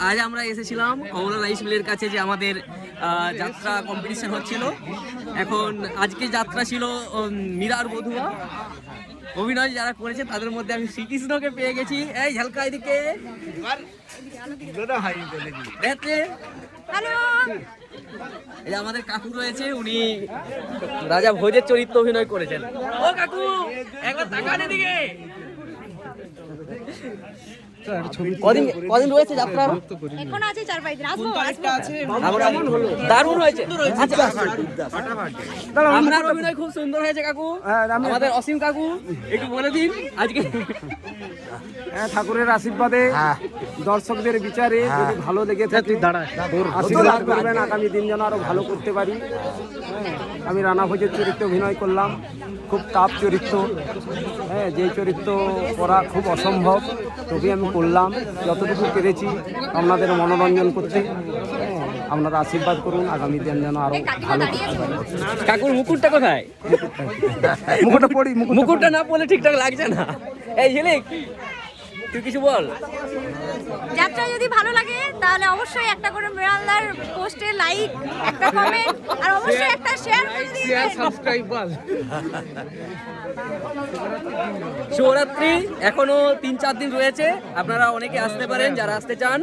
আজ আমরা এসেছিলাম কমলা রাইস মিলের কাছে, যে আমাদের যাত্রা কম্পিটিশন হচ্ছিল। এখন আজকে যাত্রা ছিল মীরার বধুয়া। অভিনয় যারা করেছে তাদের মধ্যে আমি শ্রীকৃষ্ণকে পেয়ে গেছি। এই ঝালকা এদিকে এই আমাদের কাকু রয়েছে, উনি রাজা ভোজের চরিত্র অভিনয় করেছেন। ও কাকু একবার তাকান এদিকে। কদিন রয়েছে যাত্রা? এখন আছে 4-5 দিন। আসবো দারুণ হয়েছে। আপনার অভিনয় খুব সুন্দর হয়েছে কাকু। আমাদের অসীম কাকু একটু বলে দিন আজকে। ঠাকুরের আশীর্বাদে দর্শকদের বিচারে যদি ভালো লেগে থাকে আশীর্বাদ করবেন, আগামী দিন যেন আরো ভালো করতে পারি। আমি রানা ভোজের চরিত্রে অভিনয় করলাম, খুব টাফ চরিত্র। যে চরিত্র করা খুব অসম্ভব, তবে আমি করলাম যতটুকু পেরেছি আপনাদের মনোরঞ্জন করতে। আপনারা আশীর্বাদ করুন, আগামী দিন যেন আরো ভালো করতে পারি। কাকুর মুকুটটা কোথায়? মুকুটটা না পড়লে ঠিকঠাক লাগছে না। এই ঝিলিক, তুই কিছু বল। যাত্রা যদি ভালো লাগে তাহলে অবশ্যই একটা করে মৃণালদার পোস্টে লাইক, একটা কমেন্ট আর অবশ্যই একটা শেয়ার করে দিবেন। সাবস্ক্রাইব বল। শিবরাত্রি এখনো 3-4 দিন রয়েছে, আপনারা অনেকে আসতে পারেন যারা আসতে চান।